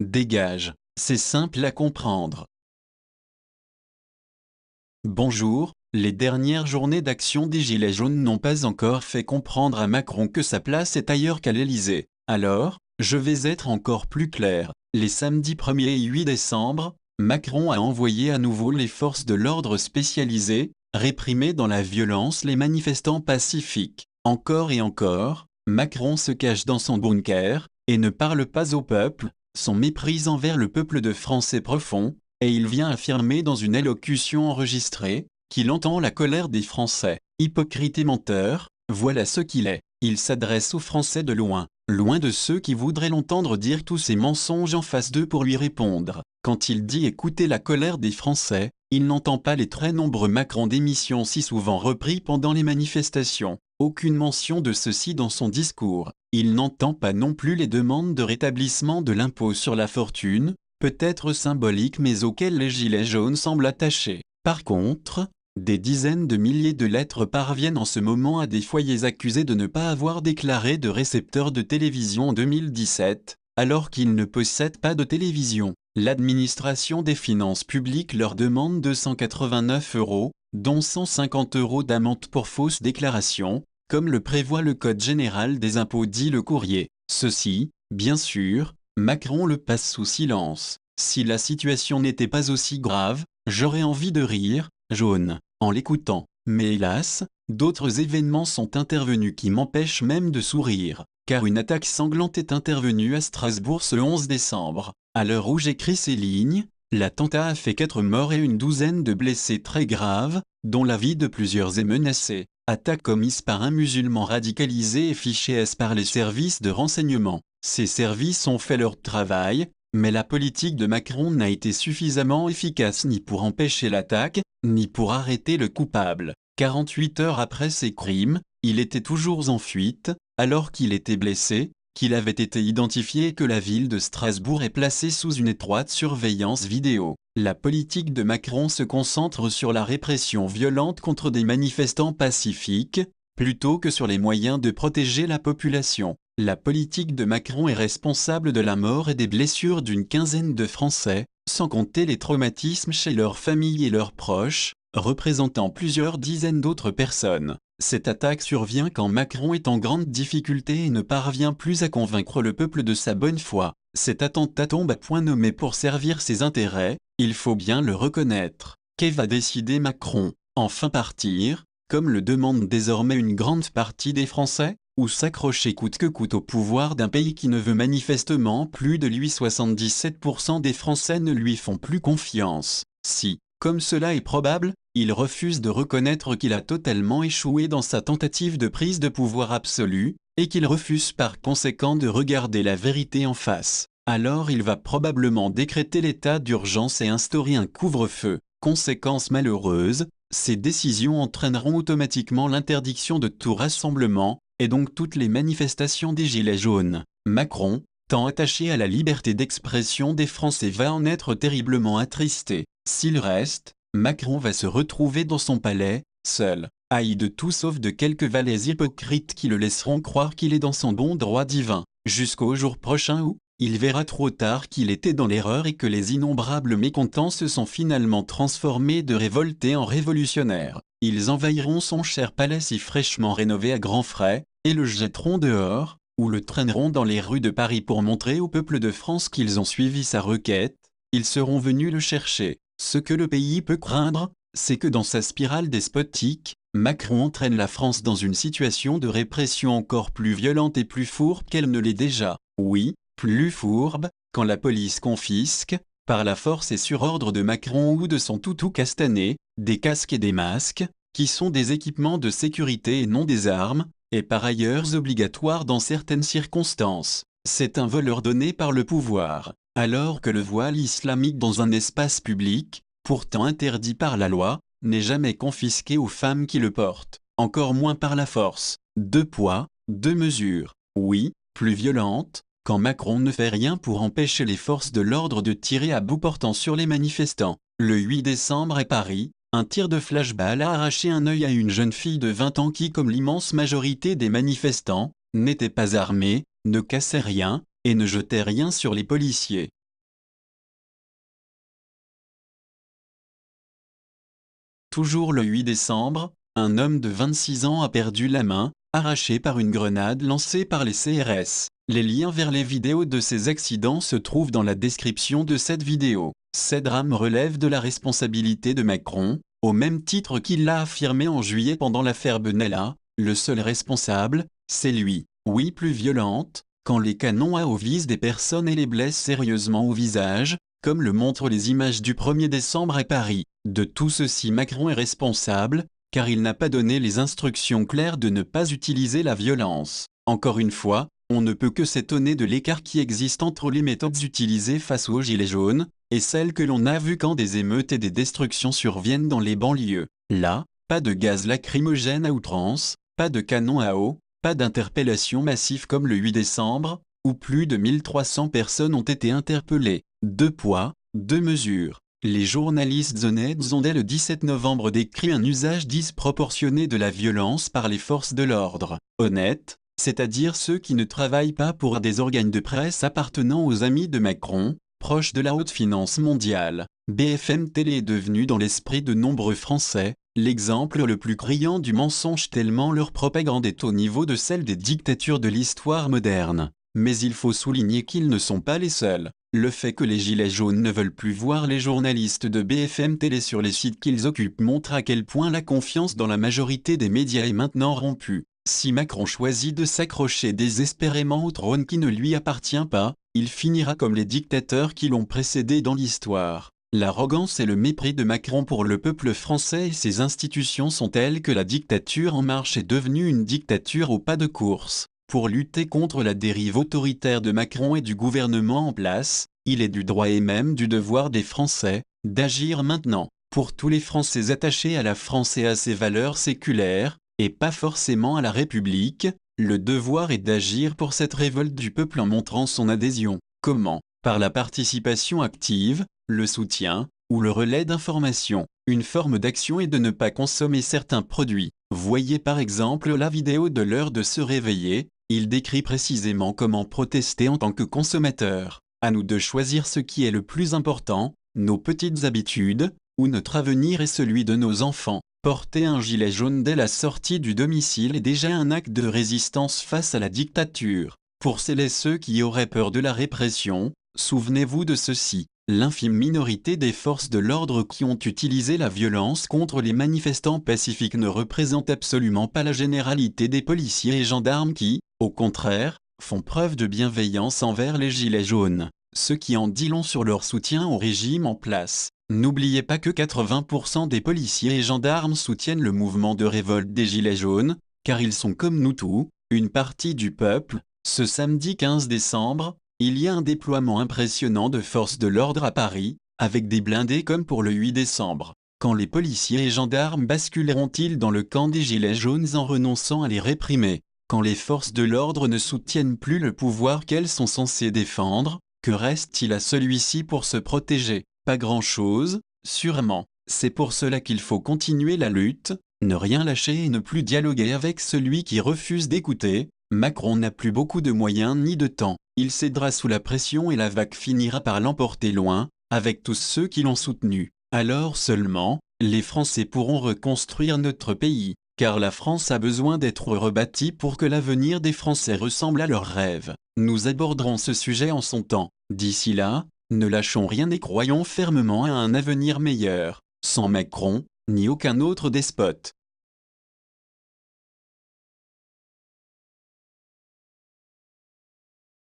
Dégage, c'est simple à comprendre. Bonjour, les dernières journées d'action des Gilets jaunes n'ont pas encore fait comprendre à Macron que sa place est ailleurs qu'à l'Élysée. Alors, je vais être encore plus clair. Les samedis 1er et 8 décembre, Macron a envoyé à nouveau les forces de l'ordre spécialisées, réprimer dans la violence les manifestants pacifiques. Encore et encore, Macron se cache dans son bunker, et ne parle pas au peuple. Son mépris envers le peuple de France est profond, et il vient affirmer dans une allocution enregistrée qu'il entend la colère des Français. Hypocrite et menteur, voilà ce qu'il est. Il s'adresse aux Français de loin, loin de ceux qui voudraient l'entendre dire tous ces mensonges en face d'eux pour lui répondre. Quand il dit écouter la colère des Français, il n'entend pas les très nombreux Macron d'émissions si souvent repris pendant les manifestations. Aucune mention de ceci dans son discours. Il n'entend pas non plus les demandes de rétablissement de l'impôt sur la fortune, peut-être symbolique mais auquel les Gilets jaunes semblent attachés. Par contre, des dizaines de milliers de lettres parviennent en ce moment à des foyers accusés de ne pas avoir déclaré de récepteur de télévision en 2017, alors qu'ils ne possèdent pas de télévision. L'administration des finances publiques leur demande 289 €, dont 150 € d'amende pour fausse déclaration, comme le prévoit le Code général des impôts dit Le Courrier. Ceci, bien sûr, Macron le passe sous silence. Si la situation n'était pas aussi grave, j'aurais envie de rire, jaune, en l'écoutant. Mais hélas, d'autres événements sont intervenus qui m'empêchent même de sourire, car une attaque sanglante est intervenue à Strasbourg ce 11 décembre. À l'heure où j'écris ces lignes, l'attentat a fait 4 morts et une douzaine de blessés très graves, dont la vie de plusieurs est menacée. Attaque commise par un musulman radicalisé et fiché S par les services de renseignement. Ces services ont fait leur travail, mais la politique de Macron n'a été suffisamment efficace ni pour empêcher l'attaque, ni pour arrêter le coupable. 48 heures après ces crimes, il était toujours en fuite, alors qu'il était blessé, qu'il avait été identifié et que la ville de Strasbourg est placée sous une étroite surveillance vidéo. La politique de Macron se concentre sur la répression violente contre des manifestants pacifiques, plutôt que sur les moyens de protéger la population. La politique de Macron est responsable de la mort et des blessures d'une quinzaine de Français, sans compter les traumatismes chez leurs familles et leurs proches, représentant plusieurs dizaines d'autres personnes. Cette attaque survient quand Macron est en grande difficulté et ne parvient plus à convaincre le peuple de sa bonne foi. Cet attentat tombe à point nommé pour servir ses intérêts, il faut bien le reconnaître. Que va décider Macron? Enfin partir, comme le demande désormais une grande partie des Français, ou s'accrocher coûte que coûte au pouvoir d'un pays qui ne veut manifestement plus de lui? 77% des Français ne lui font plus confiance. Si, comme cela est probable, il refuse de reconnaître qu'il a totalement échoué dans sa tentative de prise de pouvoir absolue, et qu'il refuse par conséquent de regarder la vérité en face. Alors il va probablement décréter l'état d'urgence et instaurer un couvre-feu. Conséquence malheureuse, ces décisions entraîneront automatiquement l'interdiction de tout rassemblement, et donc toutes les manifestations des Gilets jaunes. Macron, tant attaché à la liberté d'expression des Français, va en être terriblement attristé. S'il reste, Macron va se retrouver dans son palais, seul, haï de tout sauf de quelques valets hypocrites qui le laisseront croire qu'il est dans son bon droit divin, jusqu'au jour prochain où il verra trop tard qu'il était dans l'erreur et que les innombrables mécontents se sont finalement transformés de révoltés en révolutionnaires. Ils envahiront son cher palais si fraîchement rénové à grands frais, et le jetteront dehors, ou le traîneront dans les rues de Paris pour montrer au peuple de France qu'ils ont suivi sa requête. Ils seront venus le chercher. Ce que le pays peut craindre, c'est que dans sa spirale despotique, Macron entraîne la France dans une situation de répression encore plus violente et plus fourbe qu'elle ne l'est déjà. Oui, plus fourbe, quand la police confisque, par la force et sur ordre de Macron ou de son toutou castané, des casques et des masques, qui sont des équipements de sécurité et non des armes, et par ailleurs obligatoires dans certaines circonstances. C'est un vol ordonné par le pouvoir. Alors que le voile islamique dans un espace public, pourtant interdit par la loi, n'est jamais confisqué aux femmes qui le portent, encore moins par la force. 2 poids, 2 mesures. Oui, plus violente, quand Macron ne fait rien pour empêcher les forces de l'ordre de tirer à bout portant sur les manifestants. Le 8 décembre à Paris, un tir de flashball a arraché un œil à une jeune fille de 20 ans qui, comme l'immense majorité des manifestants, n'était pas armée, ne cassait rien, et ne jetait rien sur les policiers. Toujours le 8 décembre, un homme de 26 ans a perdu la main, arrachée par une grenade lancée par les CRS. Les liens vers les vidéos de ces accidents se trouvent dans la description de cette vidéo. Ces drames relèvent de la responsabilité de Macron, au même titre qu'il l'a affirmé en juillet pendant l'affaire Benalla. Le seul responsable, c'est lui. Oui, plus violente, quand les canons à eau visent des personnes et les blessent sérieusement au visage, comme le montrent les images du 1er décembre à Paris. De tout ceci, Macron est responsable, car il n'a pas donné les instructions claires de ne pas utiliser la violence. Encore une fois, on ne peut que s'étonner de l'écart qui existe entre les méthodes utilisées face aux gilets jaunes, et celles que l'on a vues quand des émeutes et des destructions surviennent dans les banlieues. Là, pas de gaz lacrymogène à outrance, pas de canon à eau, pas d'interpellation massive comme le 8 décembre, où plus de 1300 personnes ont été interpellées. 2 poids, 2 mesures. Les journalistes honnêtes ont dès le 17 novembre décrit un usage disproportionné de la violence par les forces de l'ordre. Honnêtes, c'est-à-dire ceux qui ne travaillent pas pour des organes de presse appartenant aux amis de Macron, proches de la haute finance mondiale. BFM Télé est devenu dans l'esprit de nombreux Français l'exemple le plus criant du mensonge tellement leur propagande est au niveau de celle des dictatures de l'histoire moderne. Mais il faut souligner qu'ils ne sont pas les seuls. Le fait que les gilets jaunes ne veulent plus voir les journalistes de BFM Télé sur les sites qu'ils occupent montre à quel point la confiance dans la majorité des médias est maintenant rompue. Si Macron choisit de s'accrocher désespérément au trône qui ne lui appartient pas, il finira comme les dictateurs qui l'ont précédé dans l'histoire. L'arrogance et le mépris de Macron pour le peuple français et ses institutions sont tels que la dictature en marche est devenue une dictature au pas de course. Pour lutter contre la dérive autoritaire de Macron et du gouvernement en place, il est du droit et même du devoir des Français d'agir maintenant. Pour tous les Français attachés à la France et à ses valeurs séculaires, et pas forcément à la République, le devoir est d'agir pour cette révolte du peuple en montrant son adhésion. Comment? Par la participation active, le soutien, ou le relais d'information. Une forme d'action est de ne pas consommer certains produits. Voyez par exemple la vidéo de l'heure de se réveiller, il décrit précisément comment protester en tant que consommateur. À nous de choisir ce qui est le plus important, nos petites habitudes, ou notre avenir et celui de nos enfants. Porter un gilet jaune dès la sortie du domicile est déjà un acte de résistance face à la dictature. Pour celles et ceux qui auraient peur de la répression, souvenez-vous de ceci. L'infime minorité des forces de l'ordre qui ont utilisé la violence contre les manifestants pacifiques ne représente absolument pas la généralité des policiers et gendarmes qui, au contraire, font preuve de bienveillance envers les gilets jaunes, ce qui en dit long sur leur soutien au régime en place. N'oubliez pas que 80% des policiers et gendarmes soutiennent le mouvement de révolte des gilets jaunes, car ils sont comme nous tous, une partie du peuple. Ce samedi 15 décembre, il y a un déploiement impressionnant de forces de l'ordre à Paris, avec des blindés comme pour le 8 décembre. Quand les policiers et gendarmes basculeront-ils dans le camp des gilets jaunes en renonçant à les réprimer? Quand les forces de l'ordre ne soutiennent plus le pouvoir qu'elles sont censées défendre, que reste-t-il à celui-ci pour se protéger? Pas grand-chose, sûrement. C'est pour cela qu'il faut continuer la lutte, ne rien lâcher et ne plus dialoguer avec celui qui refuse d'écouter. Macron n'a plus beaucoup de moyens ni de temps. Il cédera sous la pression et la vague finira par l'emporter loin, avec tous ceux qui l'ont soutenu. Alors seulement, les Français pourront reconstruire notre pays, car la France a besoin d'être rebâtie pour que l'avenir des Français ressemble à leurs rêves. Nous aborderons ce sujet en son temps. D'ici là, ne lâchons rien et croyons fermement à un avenir meilleur, sans Macron, ni aucun autre despote.